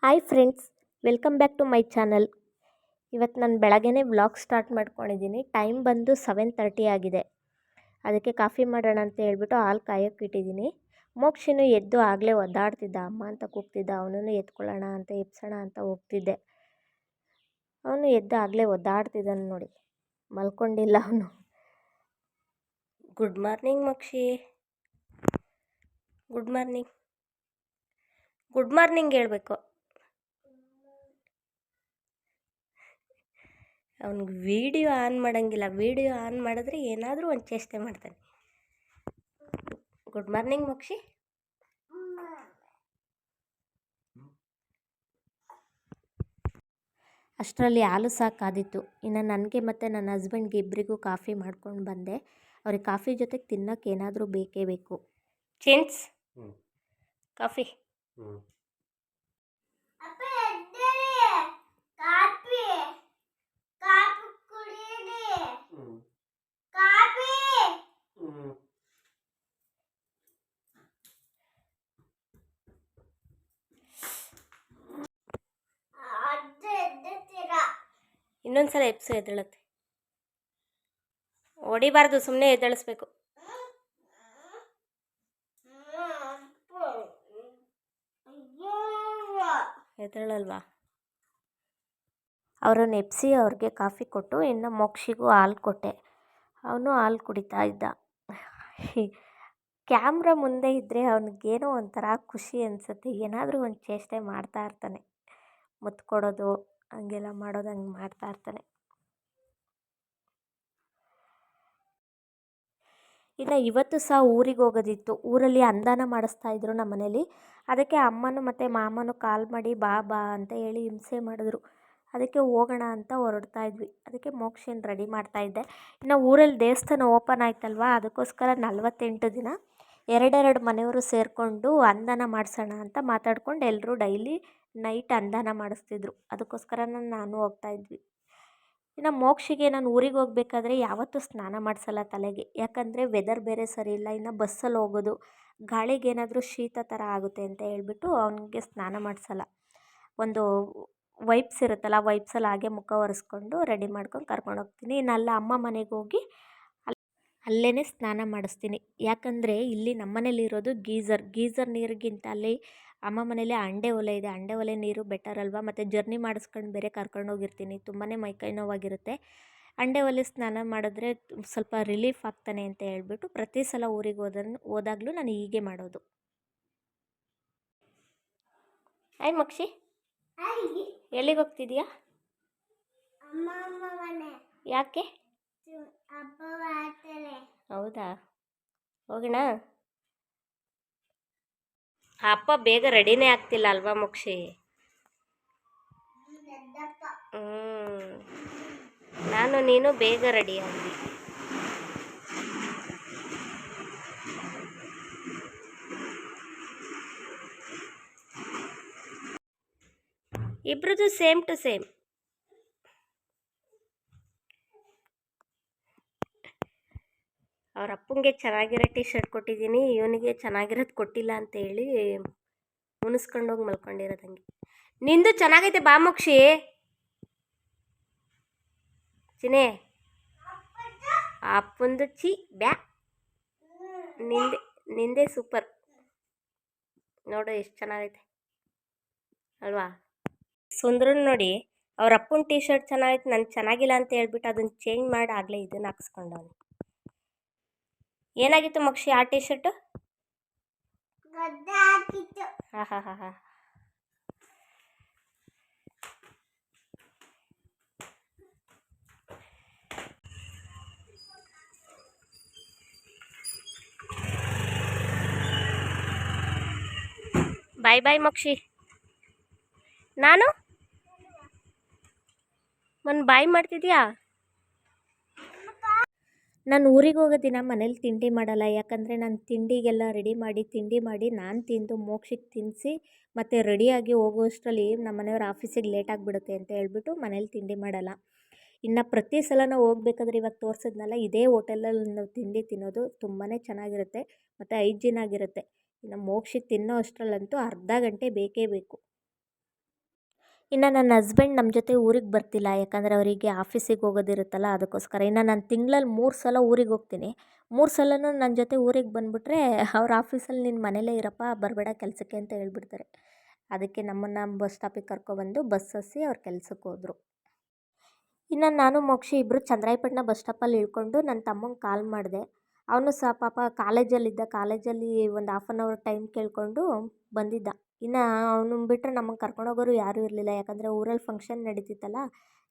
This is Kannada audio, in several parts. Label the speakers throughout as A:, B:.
A: Hi friends, welcome back to my channel. ಇವತ್ತು ನಾನು ಬೆಳಗ್ಗೆನೇ ವ್ಲಾಗ್ ಸ್ಟಾರ್ಟ್ ಮಾಡ್ಕೊಂಡಿದ್ದೀನಿ. ಟೈಮ್ ಬಂದು 7:30 ಆಗಿದೆ. ಅದಕ್ಕೆ ಕಾಫಿ ಮಾಡೋಣ ಅಂತ ಹೇಳ್ಬಿಟ್ಟು ಹಾಲು ಕಾಯೋಕ್ಕೆ ಇಟ್ಟಿದ್ದೀನಿ. ಮೋಕ್ಷನು ಎದ್ದು ಆಗಲೇ ಒದ್ದಾಡ್ತಿದ್ದ, ಅಮ್ಮ ಅಂತ ಕೂಗ್ತಿದ್ದ. ಅವನನ್ನು ಎತ್ಕೊಳ್ಳೋಣ ಅಂತ ಎಪ್ಸೋಣ ಅಂತ ಹೋಗ್ತಿದ್ದೆ. ಅವನು ಎದ್ದು ಆಗಲೇ ಒದ್ದಾಡ್ತಿದ್ದಾನೆ ನೋಡಿ, ಮಲ್ಕೊಂಡಿಲ್ಲ ಅವನು. Good morning Mokshi, good morning. Good morning ಹೇಳಬೇಕು. ಅವ್ನಿಗೆ ವೀಡಿಯೋ ಆನ್ ಮಾಡೋಂಗಿಲ್ಲ. ವೀಡಿಯೋ ಆನ್ ಮಾಡಿದ್ರೆ ಏನಾದರೂ ಒಂದು ಚೇಷ್ಟೆ ಮಾಡ್ತಾನೆ. Good morning Mokshi. ಅಷ್ಟರಲ್ಲಿ ಹಾಲು ಸಹ ಕಾದಿತ್ತು. ಇನ್ನು ನನಗೆ ಮತ್ತು ನನ್ನ ಹಸ್ಬೆಂಡ್ಗೆ ಇಬ್ಬರಿಗೂ ಕಾಫಿ ಮಾಡ್ಕೊಂಡು ಬಂದೆ. ಅವ್ರಿಗೆ ಕಾಫಿ ಜೊತೆಗೆ ತಿನ್ನೋಕ್ಕೆ ಏನಾದರೂ ಬೇಕೇ ಬೇಕು. Change coffee. ಇನ್ನೊಂದ್ಸಲ ಎಪ್ಸು, ಎದ್ದೇಳುತ್ತೆ. ಹೊಡಿಬಾರ್ದು, ಸುಮ್ಮನೆ ಎದ್ದೇಳಿಸ್ಬೇಕು. ಎದ್ದೇಳಲ್ವಾ? ಅವರನ್ನು ಎಪ್ಸಿ ಅವ್ರಿಗೆ ಕಾಫಿ ಕೊಟ್ಟು ಇನ್ನು ಮೋಕ್ಷಿಗೂ ಹಾಲು ಕೊಟ್ಟೆ. ಅವನು ಹಾಲು ಕುಡಿತಾ ಇದ್ದ. ಕ್ಯಾಮ್ರಾ ಮುಂದೆ ಇದ್ದರೆ ಅವನಿಗೇನೋ ಒಂಥರ ಖುಷಿ ಅನಿಸುತ್ತೆ. ಏನಾದರೂ ಒಂದು ಚೇಷ್ಟೆ ಮಾಡ್ತಾ ಇರ್ತಾನೆ. ಮುತ್ತು ಕೊಡೋದು ಹಂಗೆಲ್ಲ ಮಾಡೋದು, ಹಂಗೆ ಮಾಡ್ತಾ ಇರ್ತಾನೆ. ಇನ್ನು ಇವತ್ತು ಸಹ ಊರಿಗೆ ಹೋಗೋದಿತ್ತು. ಊರಲ್ಲಿ ಅನ್ನದಾನ ಮಾಡಿಸ್ತಾ ಇದ್ರು ನಮ್ಮ ಮನೇಲಿ. ಅದಕ್ಕೆ ಅಮ್ಮನೂ ಮತ್ತು ಮಾಮನೂ ಕಾಲ್ ಮಾಡಿ ಬಾ ಬಾ ಅಂತ ಹೇಳಿ ಹಿಂಸೆ ಮಾಡಿದ್ರು. ಅದಕ್ಕೆ ಹೋಗೋಣ ಅಂತ ಹೊರಡ್ತಾ ಇದ್ವಿ. ಅದಕ್ಕೆ ಮೋಕ್ಷನ್ ರೆಡಿ ಮಾಡ್ತಾಯಿದ್ದೆ. ಇನ್ನು ಊರಲ್ಲಿ ದೇವಸ್ಥಾನ ಓಪನ್ ಆಯ್ತಲ್ವ, ಅದಕ್ಕೋಸ್ಕರ 48 ದಿನ ಎರಡೆರಡು ಮನೆಯವರು ಸೇರಿಕೊಂಡು ಅನ್ನದಾನ ಮಾಡಿಸೋಣ ಅಂತ ಮಾತಾಡ್ಕೊಂಡು ಎಲ್ಲರೂ ಡೈಲಿ ನೈಟ್ ಅನ್ನದಾನ ಮಾಡಿಸ್ತಿದ್ರು. ಅದಕ್ಕೋಸ್ಕರ ನಾನು ಹೋಗ್ತಾಯಿದ್ವಿ. ಇನ್ನು ಮೋಕ್ಷಿಗೆ ನಾನು ಊರಿಗೆ ಹೋಗ್ಬೇಕಾದ್ರೆ ಯಾವತ್ತೂ ಸ್ನಾನ ಮಾಡಿಸಲ್ಲ ತಲೆಗೆ. ಯಾಕಂದರೆ ವೆದರ್ ಬೇರೆ ಸರಿ ಇಲ್ಲ. ಇನ್ನು ಬಸ್ಸಲ್ಲಿ ಹೋಗೋದು, ಗಾಳಿಗೇನಾದರೂ ಶೀತ ಥರ ಆಗುತ್ತೆ ಅಂತ ಹೇಳ್ಬಿಟ್ಟು ಅವನಿಗೆ ಸ್ನಾನ ಮಾಡಿಸಲ್ಲ. ಒಂದು ವೈಪ್ಸ್ ಇರುತ್ತಲ್ಲ, ವೈಪ್ಸಲ್ಲಿ ಹಾಗೆ ಮುಖ ಒರೆಸ್ಕೊಂಡು ರೆಡಿ ಮಾಡ್ಕೊಂಡು ಕರ್ಕೊಂಡೋಗ್ತೀನಿ. ಇನ್ನು ಅಲ್ಲ ಅಮ್ಮ ಮನೆಗೆ ಹೋಗಿ ಅಲ್ಲೇ ಸ್ನಾನ ಮಾಡಿಸ್ತೀನಿ. ಯಾಕಂದರೆ ಇಲ್ಲಿ ನಮ್ಮ ಮನೇಲಿರೋದು ಗೀಝರ್ ನೀರಿಗಿಂತ ಅಲ್ಲಿ ಅಮ್ಮ ಮನೇಲಿ ಅಂಡೆ ಒಲೆ ಇದೆ. ಅಂಡೆ ಒಲೆ ನೀರು ಬೆಟರ್ ಅಲ್ವಾ. ಮತ್ತು ಜರ್ನಿ ಮಾಡಿಸ್ಕೊಂಡು ಬೇರೆ ಕರ್ಕೊಂಡೋಗಿರ್ತೀನಿ, ತುಂಬಾ ಮೈಕೈ ನೋವಾಗಿರುತ್ತೆ. ಅಂಡೆ ಒಲೆ ಸ್ನಾನ ಮಾಡಿದ್ರೆ ಸ್ವಲ್ಪ ರಿಲೀಫ್ ಆಗ್ತಾನೆ ಅಂತ ಹೇಳ್ಬಿಟ್ಟು ಪ್ರತಿ ಸಲ ಊರಿಗೆ ಹೋದಾಗಲೂ ನಾನು ಹೀಗೆ ಮಾಡೋದು. ಆಯ್ ಮಕ್ಷಿ, ಎಲ್ಲಿಗೆ ಹೋಗ್ತಿದ್ಯಾ? ಯಾಕೆ? ಹೌದಾ, ಹೋಗೋಣ. ಅಪ್ಪ ಬೇಗ ರೆಡಿನೇ ಆಗ್ತಿಲ್ಲ ಅಲ್ವಾ ಮೋಕ್ಷಿ? ನಾನು ನೀನು ಬೇಗ ರೆಡಿ ಆದ್ವಿ. ಇಬ್ರದ್ದು ಸೇಮ್ ಟು ಸೇಮ್. ಅವ್ರ ಅಪ್ಪಂಗೆ ಚೆನ್ನಾಗಿರೋ ಟೀ ಶರ್ಟ್ ಕೊಟ್ಟಿದ್ದೀನಿ, ಇವನಿಗೆ ಚೆನ್ನಾಗಿರೋದು ಕೊಟ್ಟಿಲ್ಲ ಅಂತ ಹೇಳಿ ಮುನಿಸ್ಕೊಂಡೋಗಿ ಮಲ್ಕೊಂಡಿರೋದಂಗೆ. ನಿಂದು ಚೆನ್ನಾಗೈತೆ ಬಾ ಮೋಕ್ಷಿ. ಚಿನೇ, ಅಪ್ಪಂದು ಚಿ ಬ್ಯಾ, ನಿಂದೆ ಸೂಪರ್ ನೋಡು, ಎಷ್ಟು ಚೆನ್ನಾಗೈತೆ ಅಲ್ವಾ? ಸುಂದ್ರನ್ ನೋಡಿ, ಅವ್ರ ಅಪ್ಪನ ಟೀ ಶರ್ಟ್ ಚೆನ್ನಾಗೈತೆ, ನನ್ಗೆ ಚೆನ್ನಾಗಿಲ್ಲ ಅಂತ ಹೇಳ್ಬಿಟ್ಟು ಅದನ್ನು ಚೇಂಜ್ ಮಾಡಿ ಆಗಲೇ ಇದನ್ನು ಹಾಕ್ಸ್ಕೊಂಡವನು. ಏನಾಗಿತ್ತು ಮಕ್ಷಿ ಆ ಟೀ ಶರ್ಟು? ಹಾಂ ಹಾಂ ಹಾಂ ಹಾಂ. ಬಾಯ್ ಬಾಯ್ ಮಕ್ಷಿ. ನಾನು ಬಾಯ್ ಮಾಡ್ತಿದ್ಯಾ? ನಾನು ಊರಿಗೆ ಹೋಗೋ ದಿನ ಮನೇಲಿ ತಿಂಡಿ ಮಾಡಲ್ಲ. ಯಾಕಂದರೆ ನಾನು ತಿಂಡಿಗೆಲ್ಲ ರೆಡಿ ಮಾಡಿ ನಾನು ತಿಂದು ಮೋಕ್ಷಿಗೆ ತಿನ್ನಿಸಿ ಮತ್ತು ರೆಡಿಯಾಗಿ ಹೋಗುವಷ್ಟರಲ್ಲಿ ನಮ್ಮ ಮನೆಯವ್ರ ಆಫೀಸಿಗೆ ಲೇಟ್ ಆಗಿಬಿಡುತ್ತೆ ಅಂತ ಹೇಳ್ಬಿಟ್ಟು ಮನೇಲಿ ತಿಂಡಿ ಮಾಡಲ್ಲ. ಇನ್ನು ಪ್ರತಿ ಸಲ ನಾವು ಹೋಗ್ಬೇಕಾದ್ರೆ ಇವಾಗ ತೋರಿಸಿದ್ನಲ್ಲ, ಇದೇ ಹೋಟೆಲಲ್ಲಿ ನಾವು ತಿಂಡಿ ತಿನ್ನೋದು. ತುಂಬಾ ಚೆನ್ನಾಗಿರುತ್ತೆ ಮತ್ತು ಹೈಜೀನ್ ಆಗಿರುತ್ತೆ. ಇನ್ನು ಮೋಕ್ಷಿಗೆ ತಿನ್ನೋ ಅಷ್ಟರಲ್ಲಂತೂ ಅರ್ಧ ಗಂಟೆ ಬೇಕೇ ಬೇಕು. ಇನ್ನು ನನ್ನ ಹಸ್ಬೆಂಡ್ ನಮ್ಮ ಜೊತೆ ಊರಿಗೆ ಬರ್ತಿಲ್ಲ, ಯಾಕಂದರೆ ಅವರಿಗೆ ಆಫೀಸಿಗೆ ಹೋಗೋದಿರುತ್ತಲ್ಲ ಅದಕ್ಕೋಸ್ಕರ. ಇನ್ನು ನಾನು ತಿಂಗಳಲ್ಲಿ 3 ಸಲ ಊರಿಗೆ ಹೋಗ್ತೀನಿ. 3 ಸಲನೂ ನನ್ನ ಜೊತೆ ಊರಿಗೆ ಬಂದುಬಿಟ್ರೆ ಅವ್ರ ಆಫೀಸಲ್ಲಿ ನೀನು ಮನೇಲೇ ಇರಪ್ಪ, ಬರಬೇಡ ಕೆಲಸಕ್ಕೆ ಅಂತ ಹೇಳ್ಬಿಡ್ತಾರೆ. ಅದಕ್ಕೆ ನಮ್ಮನ್ನು ಬಸ್ ಸ್ಟಾಪಿಗೆ ಕರ್ಕೊಬಂದು ಬಸ್ ಹತ್ಸಿ ಅವ್ರು ಕೆಲ್ಸಕ್ಕೆ ಹೋದರು. ಇನ್ನು ನಾನು ಮೋಕ್ಷಿ ಇಬ್ಬರು ಚಂದ್ರಾಯಪಟ್ಟಣ ಬಸ್ ಸ್ಟಾಪಲ್ಲಿ ಇಳ್ಕೊಂಡು ನನ್ನ ತಮ್ಮಂಗೆ ಕಾಲ್ ಮಾಡಿದೆ. ಅವನು ಸಹ ಪಾಪ ಕಾಲೇಜಲ್ಲಿ ಒಂದು ಹಾಫ್ ಆನ್ ಅವರ್ ಟೈಮ್ ಕೇಳಿಕೊಂಡು ಬಂದಿದ್ದ. ಇನ್ನು ಅವನು ಬಿಟ್ಟರೆ ನಮಗೆ ಕರ್ಕೊಂಡೋಗೋರು ಯಾರೂ ಇರಲಿಲ್ಲ, ಯಾಕಂದರೆ ಊರಲ್ಲಿ ಫಂಕ್ಷನ್ ನಡೀತಿತ್ತಲ್ಲ,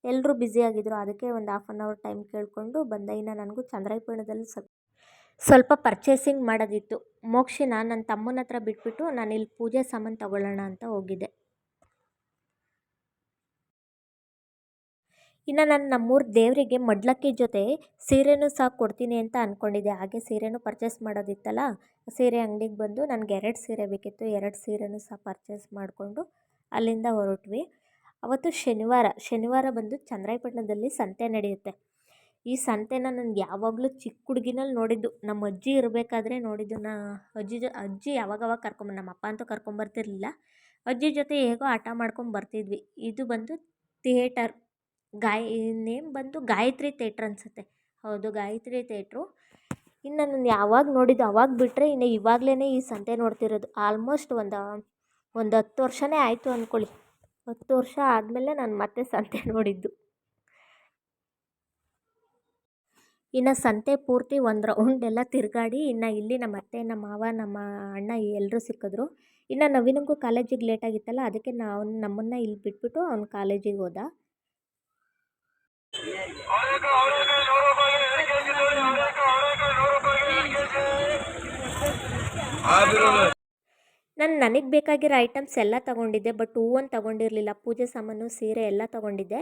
A: ಎಲ್ಲರೂ ಬ್ಯುಸಿಯಾಗಿದ್ದರು. ಅದಕ್ಕೆ ಒಂದು ಹಾಫ್ ಆನ್ ಅವರ್ ಟೈಮ್ ಕೇಳಿಕೊಂಡು ಬಂದೆ. ಇನ್ನು ನನಗೂ ಚಂದ್ರಾಯಪಟ್ಟಣದಲ್ಲಿ ಸ್ವಲ್ಪ ಪರ್ಚೇಸಿಂಗ್ ಮಾಡೋದಿತ್ತು. ಮೋಕ್ಷಿನ ನನ್ನ ತಮ್ಮನ ಹತ್ರ ಬಿಟ್ಬಿಟ್ಟು ನಾನು ಇಲ್ಲಿ ಪೂಜೆ ಸಾಮಾನು ತಗೊಳ್ಳೋಣ ಅಂತ ಹೋಗಿದ್ದೆ. ಇನ್ನು ನಾನು ನಮ್ಮೂರ ದೇವರಿಗೆ ಮಡ್ಲಕ್ಕಿ ಜೊತೆ ಸೀರೆನೂ ಸಹ ಕೊಡ್ತೀನಿ ಅಂತ ಅಂದ್ಕೊಂಡಿದ್ದೆ. ಹಾಗೆ ಸೀರೆನೂ ಪರ್ಚೇಸ್ ಮಾಡೋದಿತ್ತಲ್ಲ, ಸೀರೆ ಅಂಗಡಿಗೆ ಬಂದು ನನಗೆ 2 ಸೀರೆ ಬೇಕಿತ್ತು. 2 ಸೀರೆನೂ ಸಹ ಪರ್ಚೇಸ್ ಮಾಡಿಕೊಂಡು ಅಲ್ಲಿಂದ ಹೊರಟ್ವಿ. ಅವತ್ತು ಶನಿವಾರ ಬಂದು ಚಂದ್ರಾಯಪಟ್ಟಣದಲ್ಲಿ ಸಂತೆ ನಡೆಯುತ್ತೆ. ಈ ಸಂತೆನ ನನಗೆ ಯಾವಾಗಲೂ ಚಿಕ್ಕ ಹುಡುಗಿನಲ್ಲಿ ನೋಡಿದ್ದು, ನಮ್ಮ ಅಜ್ಜಿ ಇರಬೇಕಾದ್ರೆ ನೋಡಿದ್ದು. ಅಜ್ಜಿ ಯಾವಾಗವಾಗ ನಮ್ಮ ಅಪ್ಪ ಅಂತೂ ಕರ್ಕೊಂಬರ್ತಿರ್ಲಿಲ್ಲ. ಅಜ್ಜಿ ಜೊತೆ ಹೇಗೋ ಆಟ ಮಾಡ್ಕೊಂಡು ಬರ್ತಿದ್ವಿ. ಇದು ಬಂದು ಥಿಯೇಟರ್, ನೇಮ್ ಬಂದು ಗಾಯತ್ರಿ ಥಿಯೇಟ್ರ್ ಅನಿಸುತ್ತೆ. ಹೌದು, ಗಾಯತ್ರಿ ಥಿಯೇಟ್ರು. ಇನ್ನು ನಾನು ಯಾವಾಗ ನೋಡಿದ್ದು ಅವಾಗ ಬಿಟ್ಟರೆ ಇನ್ನು ಇವಾಗಲೇ ಈ ಸಂತೆ ನೋಡ್ತಿರೋದು. ಆಲ್ಮೋಸ್ಟ್ ಒಂದು 10 ವರ್ಷನೇ ಆಯಿತು ಅಂದ್ಕೊಳ್ಳಿ. 10 ವರ್ಷ ಆದಮೇಲೆ ನಾನು ಮತ್ತೆ ಸಂತೆ ನೋಡಿದ್ದು. ಇನ್ನು ಸಂತೆ ಪೂರ್ತಿ ಒಂದು ರೌಂಡ್ ಎಲ್ಲ ತಿರುಗಾಡಿ ಇನ್ನು ಇಲ್ಲಿ ನಮ್ಮ ಅತ್ತೆ, ನಮ್ಮ ಮಾವ, ನಮ್ಮ ಅಣ್ಣ ಎಲ್ಲರೂ ಸಿಕ್ಕಿದ್ರು. ಇನ್ನು ನವೀನಿಗೂ ಕಾಲೇಜಿಗೆ ಲೇಟಾಗಿತ್ತಲ್ಲ, ಅದಕ್ಕೆ ನಮ್ಮನ್ನು ಇಲ್ಲಿ ಬಿಟ್ಬಿಟ್ಟು ಅವ್ನು ಕಾಲೇಜಿಗೆ ಹೋದ. ನನಗೆ ಬೇಕಾಗಿರೋ ಐಟಮ್ಸ್ ಎಲ್ಲ ತೊಗೊಂಡಿದ್ದೆ, ಬಟ್ ಹೂವನ್ನು ತೊಗೊಂಡಿರಲಿಲ್ಲ. ಪೂಜೆ ಸಾಮಾನು, ಸೀರೆ ಎಲ್ಲ ತೊಗೊಂಡಿದ್ದೆ.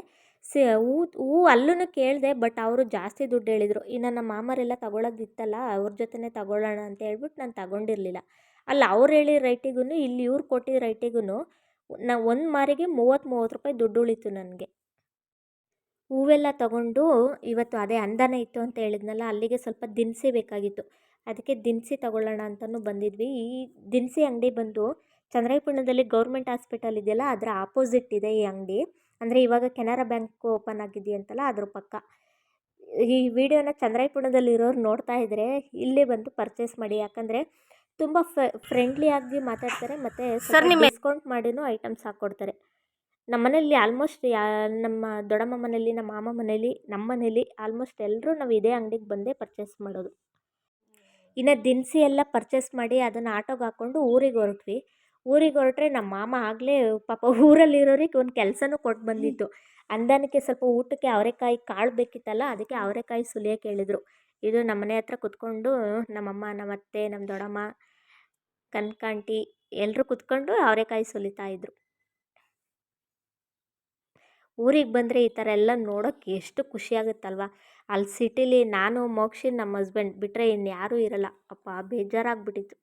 A: ಹೂವು ಅಲ್ಲೂ ಕೇಳಿದೆ, ಬಟ್ ಅವರು ಜಾಸ್ತಿ ದುಡ್ಡು ಹೇಳಿದರು. ಇನ್ನು ನಮ್ಮ ಮಾಮರೆಲ್ಲ ತೊಗೊಳೋದಿತ್ತಲ್ಲ, ಅವ್ರ ಜೊತೆನೇ ತೊಗೊಳ್ಳೋಣ ಅಂತ ಹೇಳ್ಬಿಟ್ಟು ನಾನು ತೊಗೊಂಡಿರಲಿಲ್ಲ. ಅಲ್ಲಿ ಅವ್ರು ಹೇಳಿದ ರೇಟಿಗೂ ಇಲ್ಲಿ ಇವ್ರು ಕೊಟ್ಟಿದ್ದ ರೇಟಿಗೂ ಒಂದು ಮಾರಿಗೆ 30 ರೂಪಾಯಿ ದುಡ್ಡು ಉಳೀತು ನನಗೆ. ಹೂವೆಲ್ಲ ತೊಗೊಂಡು ಇವತ್ತು ಅದೇ ಅಂದಾನ ಇತ್ತು ಅಂತ ಹೇಳಿದ್ನಲ್ಲ, ಅಲ್ಲಿಗೆ ಸ್ವಲ್ಪ ದಿನಸಿ ಬೇಕಾಗಿತ್ತು. ಅದಕ್ಕೆ ದಿನಸಿ ತೊಗೊಳ್ಳೋಣ ಅಂತಲೂ ಬಂದಿದ್ವಿ. ಈ ದಿನಸಿ ಅಂಗಡಿ ಬಂದು ಚಂದ್ರಾಯಪಟ್ಟಣದಲ್ಲಿ ಗೌರ್ಮೆಂಟ್ ಹಾಸ್ಪಿಟಲ್ ಇದೆಯಲ್ಲ, ಅದರ ಆಪೋಸಿಟ್ ಇದೆ ಈ ಅಂಗಡಿ. ಅಂದರೆ ಇವಾಗ ಕೆನರಾ ಬ್ಯಾಂಕ್ ಓಪನ್ ಆಗಿದೆಯಂತಲ್ಲ, ಅದ್ರ ಪಕ್ಕ. ಈ ವಿಡಿಯೋನ ಚಂದ್ರಾಯಪಟ್ಟಣದಲ್ಲಿರೋರು ನೋಡ್ತಾ ಇದ್ದರೆ ಇಲ್ಲೇ ಬಂದು ಪರ್ಚೇಸ್ ಮಾಡಿ, ಯಾಕಂದರೆ ತುಂಬ ಫ್ರೆಂಡ್ಲಿ ಆಗಿ ಮಾತಾಡ್ತಾರೆ, ಮತ್ತು ಡಿಸ್ಕೌಂಟ್ ಮಾಡಿನೂ ಐಟಮ್ಸ್ ಹಾಕ್ಕೊಡ್ತಾರೆ. ನಮ್ಮ ಮನೇಲಿ ಆಲ್ಮೋಸ್ಟ್ ನಮ್ಮ ದೊಡ್ಡಮ್ಮ ಮನೇಲಿ, ನಮ್ಮ ಮಾಮ ಮನೇಲಿ, ನಮ್ಮ ಮನೇಲಿ ಆಲ್ಮೋಸ್ಟ್ ಎಲ್ಲರೂ ನಾವು ಇದೇ ಅಂಗಡಿಗೆ ಬಂದೇ ಪರ್ಚೇಸ್ ಮಾಡೋದು. ಇನ್ನು ದಿನಸಿ ಎಲ್ಲ ಪರ್ಚೇಸ್ ಮಾಡಿ ಅದನ್ನು ಆಟೋಗೆ ಹಾಕ್ಕೊಂಡು ಊರಿಗೆ ಹೊರಟ್ವಿ. ಊರಿಗೆ ಹೊರಟ್ರೆ ನಮ್ಮ ಮಾಮ ಆಗಲೇ ಪಾಪ ಊರಲ್ಲಿರೋರಿಗೆ ಒಂದು ಕೆಲಸನೂ ಕೊಟ್ಟು ಬಂದಿತ್ತು. ಅಂದಾನಕ್ಕೆ ಸ್ವಲ್ಪ ಊಟಕ್ಕೆ ಅವರೆಕಾಯಿ ಕಾಳು ಬೇಕಿತ್ತಲ್ಲ, ಅದಕ್ಕೆ ಅವರೆಕಾಯಿ ಸುಲಿಯೋಕೆ ಹೇಳಿದರು. ಇದು ನಮ್ಮ ಮನೆ ಹತ್ರ ಕುತ್ಕೊಂಡು ನಮ್ಮಮ್ಮ, ನಮ್ಮ ಅತ್ತೆ, ನಮ್ಮ ದೊಡ್ಡಮ್ಮ, ಕನಕಾಂಟಿ ಎಲ್ಲರೂ ಕುತ್ಕೊಂಡು ಅವರೆಕಾಯಿ ಸುಲಿತಾಯಿದ್ರು. ಊರಿಗೆ ಬಂದರೆ ಈ ಥರ ಎಲ್ಲ ನೋಡೋಕ್ಕೆ ಎಷ್ಟು ಖುಷಿಯಾಗುತ್ತಲ್ವ. ಅಲ್ಲಿ ಸಿಟಿಲಿ ನಾನು, ಮೋಕ್ಷಿ, ನಮ್ಮ ಹಸ್ಬೆಂಡ್ ಬಿಟ್ಟರೆ ಇನ್ಯಾರೂ ಇರಲ್ಲ. ಅಪ್ಪ ಬೇಜಾರಾಗ್ಬಿಟ್ಟಿತ್ತು.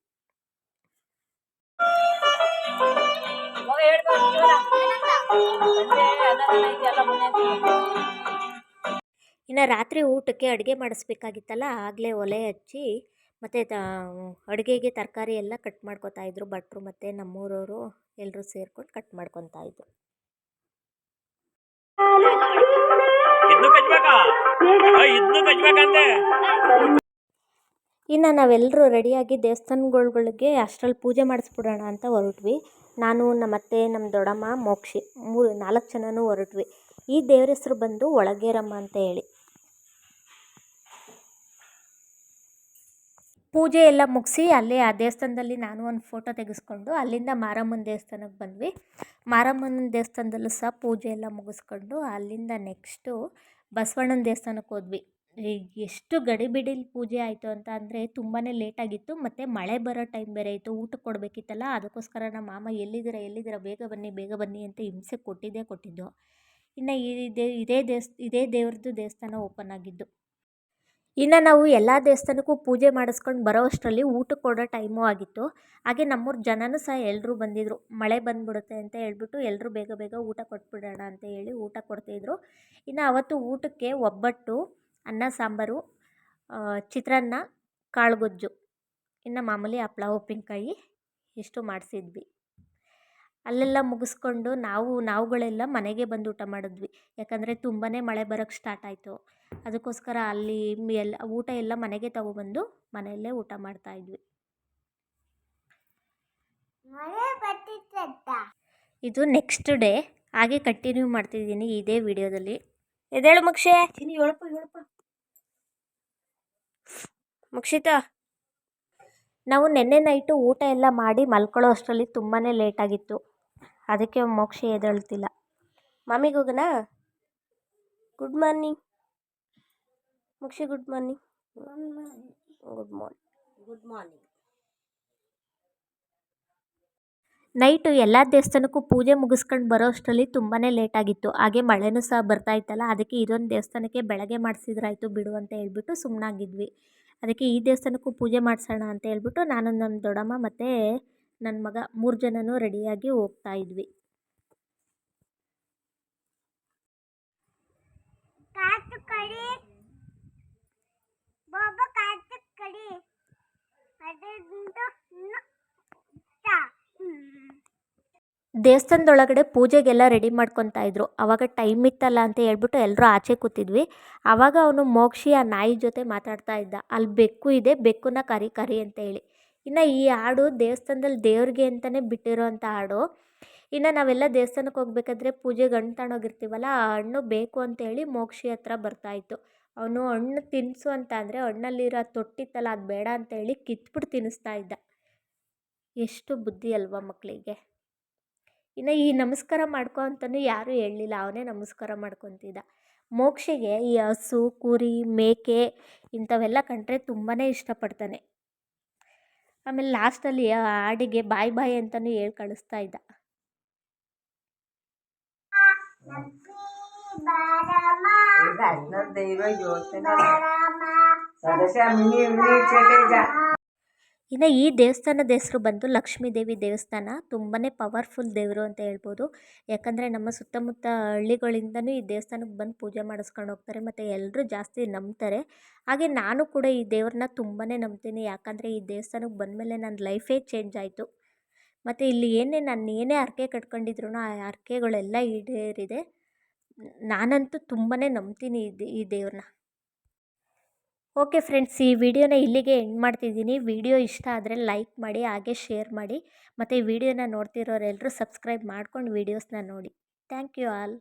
A: ಇನ್ನು ರಾತ್ರಿ ಊಟಕ್ಕೆ ಅಡುಗೆ ಮಾಡಿಸ್ಬೇಕಾಗಿತ್ತಲ್ಲ, ಆಗಲೇ ಒಲೆ ಹಚ್ಚಿ ಮತ್ತು ಅಡುಗೆಗೆ ತರಕಾರಿ ಎಲ್ಲ ಕಟ್ ಮಾಡ್ಕೊತಾಯಿದ್ರು ಭಟ್ರು, ಮತ್ತು ನಮ್ಮೂರವರು ಎಲ್ಲರೂ ಸೇರ್ಕೊಂಡು ಕಟ್ ಮಾಡ್ಕೊತಾಯಿದ್ರು. ಇನ್ನು ನಾವೆಲ್ಲರೂ ರೆಡಿಯಾಗಿ ದೇವಸ್ಥಾನಗಳಿಗೆ ಅಷ್ಟರಲ್ಲಿ ಪೂಜೆ ಮಾಡಿಸ್ಬಿಡೋಣ ಅಂತ ಹೊರಟ್ವಿ. ನಾನು, ನಮ್ಮ ಅತ್ತೆ, ನಮ್ಮ ದೊಡ್ಡಮ್ಮ, ಮೋಕ್ಷಿ 4 ಜನನೂ ಹೊರಟ್ವಿ. ಈ ದೇವ್ರ ಹೆಸರು ಬಂದು ಒಳಗೇರಮ್ಮ ಅಂತ ಹೇಳಿ. ಪೂಜೆ ಎಲ್ಲ ಮುಗಿಸಿ ಅಲ್ಲೇ ಆ ದೇವಸ್ಥಾನದಲ್ಲಿ ನಾನು ಒಂದು ಫೋಟೋ ತೆಗೆಸ್ಕೊಂಡು ಅಲ್ಲಿಂದ ಮಾರಮ್ಮನ ದೇವಸ್ಥಾನಕ್ಕೆ ಬಂದ್ವಿ. ಮಾರಮ್ಮನ ದೇವಸ್ಥಾನದಲ್ಲೂ ಸಹ ಪೂಜೆ ಎಲ್ಲ ಮುಗಿಸ್ಕೊಂಡು ಅಲ್ಲಿಂದ ನೆಕ್ಸ್ಟು ಬಸವಣ್ಣನ ದೇವಸ್ಥಾನಕ್ಕೆ ಹೋದ್ವಿ. ಎಷ್ಟು ಗಡಿಬಿಡಿಲಿ ಪೂಜೆ ಆಯಿತು ಅಂತ ಅಂದರೆ ತುಂಬಾ ಲೇಟಾಗಿತ್ತು, ಮತ್ತು ಮಳೆ ಬರೋ ಟೈಮ್ ಬೇರೆ ಇತ್ತು. ಊಟಕ್ಕೆ ಕೊಡಬೇಕಿತ್ತಲ್ಲ, ಅದಕ್ಕೋಸ್ಕರ ನಮ್ಮ ಮಾಮ ಎಲ್ಲಿದ್ದೀರಾ ಬೇಗ ಬನ್ನಿ ಅಂತ ಹಿಂಸೆ ಕೊಟ್ಟಿದ್ದು. ಇನ್ನು ಇದೇ ದೇವ್ರದ್ದು ದೇವಸ್ಥಾನ ಓಪನ್ ಆಗಿದ್ದು. ಇನ್ನು ನಾವು ಎಲ್ಲ ದೇವಸ್ಥಾನಕ್ಕೂ ಪೂಜೆ ಮಾಡಿಸ್ಕೊಂಡು ಬರೋ ಅಷ್ಟರಲ್ಲಿ ಊಟಕ್ಕೆ ಕೊಡೋ ಟೈಮು ಆಗಿತ್ತು. ಹಾಗೆ ನಮ್ಮೂರ ಜನನೂ ಸಹ ಎಲ್ಲರೂ ಬಂದಿದ್ದರು. ಮಳೆ ಬಂದುಬಿಡುತ್ತೆ ಅಂತ ಹೇಳ್ಬಿಟ್ಟು ಎಲ್ಲರೂ ಬೇಗ ಊಟ ಕೊಟ್ಬಿಡೋಣ ಅಂತ ಹೇಳಿ ಊಟ ಕೊಡ್ತಿದ್ರು. ಇನ್ನು ಅವತ್ತು ಊಟಕ್ಕೆ ಒಬ್ಬಟ್ಟು, ಅನ್ನ ಸಾಂಬಾರು, ಚಿತ್ರಾನ್ನ, ಕಾಳುಗೊಜ್ಜು, ಇನ್ನು ಮಾಮೂಲಿ ಹಪ್ಳ ಉಪ್ಪಿನಕಾಯಿ ಇಷ್ಟು ಮಾಡಿಸಿದ್ವಿ. ಅಲ್ಲೆಲ್ಲ ಮುಗಿಸ್ಕೊಂಡು ನಾವುಗಳೆಲ್ಲ ಮನೆಗೆ ಬಂದು ಊಟ ಮಾಡಿದ್ವಿ. ಯಾಕಂದರೆ ತುಂಬಾ ಮಳೆ ಬರೋಕ್ಕೆ ಸ್ಟಾರ್ಟ್ ಆಯಿತು. ಅದಕ್ಕೋಸ್ಕರ ಅಲ್ಲಿ ಊಟ ಎಲ್ಲ ಮನೆಗೆ ತಗೊಬಂದು ಮನೆಯಲ್ಲೇ ಊಟ ಮಾಡ್ತಾಯಿದ್ವಿ. ಇದು ನೆಕ್ಸ್ಟ್ ಡೇ. ಹಾಗೆ ಕಂಟಿನ್ಯೂ ಮಾಡ್ತಿದ್ದೀನಿ ಇದೇ ವಿಡಿಯೋದಲ್ಲಿ. ಎದೇಳು ಮಕ್ಷೆ ಮಕ್ಷಿತಾ. ನಾವು ನೆನ್ನೆ ನೈಟು ಊಟ ಎಲ್ಲ ಮಾಡಿ ಮಲ್ಕೊಳ್ಳೋ ಅಷ್ಟರಲ್ಲಿ ತುಂಬಾ ಲೇಟಾಗಿತ್ತು. ಅದಕ್ಕೆ ಮೋಕ್ಷಿ ಎದ್ದೇಳ್ತಿಲ್ಲ. ಮಾಮಿಗೆ ಹೋಗೋಣ. Good morning Mokshi. Good morning. Good morning. Night ಎಲ್ಲ ದೇವಸ್ಥಾನಕ್ಕೂ ಪೂಜೆ ಮುಗಿಸ್ಕೊಂಡು ಬರೋ ಅಷ್ಟರಲ್ಲಿ ತುಂಬಾ ಲೇಟಾಗಿತ್ತು. ಹಾಗೆ ಮಳೆನೂ ಸಹ ಬರ್ತಾ ಇತ್ತಲ್ಲ, ಅದಕ್ಕೆ ಇದೊಂದು ದೇವಸ್ಥಾನಕ್ಕೆ ಬೆಳಗ್ಗೆ ಮಾಡಿಸಿದ್ರಾಯ್ತು ಬಿಡು ಅಂತ ಹೇಳ್ಬಿಟ್ಟು ಸುಮ್ಮನಾಗಿದ್ವಿ. ಅದಕ್ಕೆ ಈ ದೇವಸ್ಥಾನಕ್ಕೂ ಪೂಜೆ ಮಾಡಿಸೋಣ ಅಂತ ಹೇಳ್ಬಿಟ್ಟು ನಾನು, ನಮ್ಮ ದೊಡ್ಡಮ್ಮ ಮತ್ತು ನನ್ನ ಮಗ 3 ಜನನೂ ರೆಡಿಯಾಗಿ ಹೋಗ್ತಾ ಇದ್ವಿ. ದೇವಸ್ಥಾನದೊಳಗಡೆ ಪೂಜೆಗೆಲ್ಲ ರೆಡಿ ಮಾಡ್ಕೊತಾ ಇದ್ರು. ಆವಾಗ ಟೈಮ್ ಇತ್ತಲ್ಲ ಅಂತ ಹೇಳ್ಬಿಟ್ಟು ಎಲ್ಲರೂ ಆಚೆ ಕೂತಿದ್ವಿ. ಆವಾಗ ಅವನು ಮೋಕ್ಷಿ ಆ ನಾಯಿ ಜೊತೆ ಮಾತಾಡ್ತಾ ಇದ್ದ. ಅಲ್ಲಿ ಬೆಕ್ಕು ಇದೆ, ಬೆಕ್ಕನ್ನ ಕರಿ ಕರಿ ಅಂತ ಹೇಳಿ. ಇನ್ನು ಈ ಹಾಡು ದೇವಸ್ಥಾನದಲ್ಲಿ ದೇವ್ರಿಗೆ ಅಂತಲೇ ಬಿಟ್ಟಿರೋಂಥ ಹಾಡು. ಇನ್ನು ನಾವೆಲ್ಲ ದೇವಸ್ಥಾನಕ್ಕೆ ಹೋಗ್ಬೇಕಾದ್ರೆ ಪೂಜೆಗೆ ಹಣ್ಣು ತಗೊಂಡೋಗಿರ್ತೀವಲ್ಲ, ಆ ಹಣ್ಣು ಬೇಕು ಅಂತೇಳಿ ಮೋಕ್ಷಿ ಹತ್ರ ಬರ್ತಾಯಿತ್ತು. ಅವನು ಹಣ್ಣು ತಿನ್ನಿಸು ಅಂತ ಅಂದರೆ ಹಣ್ಣಲ್ಲಿರೋ ತೊಟ್ಟಿತ್ತಲ್ಲ ಅದು ಬೇಡ ಅಂತೇಳಿ ಕಿತ್ಬಿಟ್ಟು ತಿನ್ನಿಸ್ತಾ ಇದ್ದ. ಎಷ್ಟು ಬುದ್ಧಿ ಅಲ್ವಾ ಮಕ್ಕಳಿಗೆ. ಇನ್ನು ಈ ನಮಸ್ಕಾರ ಮಾಡ್ಕೊ ಅಂತಲೂ ಯಾರೂ ಹೇಳಲಿಲ್ಲ, ಅವನೇ ನಮಸ್ಕಾರ ಮಾಡ್ಕೊತಿದ್ದ. ಮೋಕ್ಷಿಗೆ ಈ ಹಸು, ಕುರಿ, ಮೇಕೆ ಇಂಥವೆಲ್ಲ ಕಂಡ್ರೆ ತುಂಬಾ ಇಷ್ಟಪಡ್ತಾನೆ. ಆಮೇಲೆ ಲಾಸ್ಟಲ್ಲಿ ಆ ಹಾಡಿಗೆ ಬಾಯ್ ಬಾಯ್ ಅಂತಲೂ ಹೇಳಿ ಕಳಿಸ್ತಾ ಇದ್ದ. ಇನ್ನು ಈ ದೇವಸ್ಥಾನದ ಹೆಸರು ಬಂದು ಲಕ್ಷ್ಮೀ ದೇವಿ ದೇವಸ್ಥಾನ. ತುಂಬಾ ಪವರ್ಫುಲ್ ದೇವರು ಅಂತ ಹೇಳ್ಬೋದು. ಯಾಕಂದರೆ ನಮ್ಮ ಸುತ್ತಮುತ್ತ ಹಳ್ಳಿಗಳಿಂದನೂ ಈ ದೇವಸ್ಥಾನಕ್ಕೆ ಬಂದು ಪೂಜೆ ಮಾಡಿಸ್ಕೊಂಡು ಹೋಗ್ತಾರೆ ಮತ್ತು ಎಲ್ಲರೂ ಜಾಸ್ತಿ ನಂಬ್ತಾರೆ. ಹಾಗೆ ನಾನು ಕೂಡ ಈ ದೇವ್ರನ್ನ ತುಂಬಾ ನಂಬ್ತೀನಿ. ಯಾಕಂದರೆ ಈ ದೇವಸ್ಥಾನಕ್ಕೆ ಬಂದಮೇಲೆ ನನ್ನ ಲೈಫೇ ಚೇಂಜ್ ಆಯಿತು. ಮತ್ತು ಇಲ್ಲಿ ನಾನು ಏನೇ ಹರಕೆ ಕಟ್ಕೊಂಡಿದ್ರು ಆ ಹರಕೆಗಳೆಲ್ಲ ಈಡೇರಿದೆ. ನಾನಂತೂ ತುಂಬಾ ನಂಬ್ತೀನಿ ಈ ದೇವ್ರನ್ನ. ಓಕೆ ಫ್ರೆಂಡ್ಸ್, ಈ ವಿಡಿಯೋನ ಇಲ್ಲಿಗೆ ಎಂಡ್ ಮಾಡ್ತಿದ್ದೀನಿ. ವಿಡಿಯೋ ಇಷ್ಟ ಆದರೆ ಲೈಕ್ ಮಾಡಿ, ಹಾಗೆ ಶೇರ್ ಮಾಡಿ. ಮತ್ತು ಈ ವಿಡಿಯೋನ ನೋಡ್ತಿರೋರೆಲ್ಲರೂ ಸಬ್ಸ್ಕ್ರೈಬ್ ಮಾಡ್ಕೊಂಡು ವೀಡಿಯೋಸ್ನ ನೋಡಿ. Thank you all.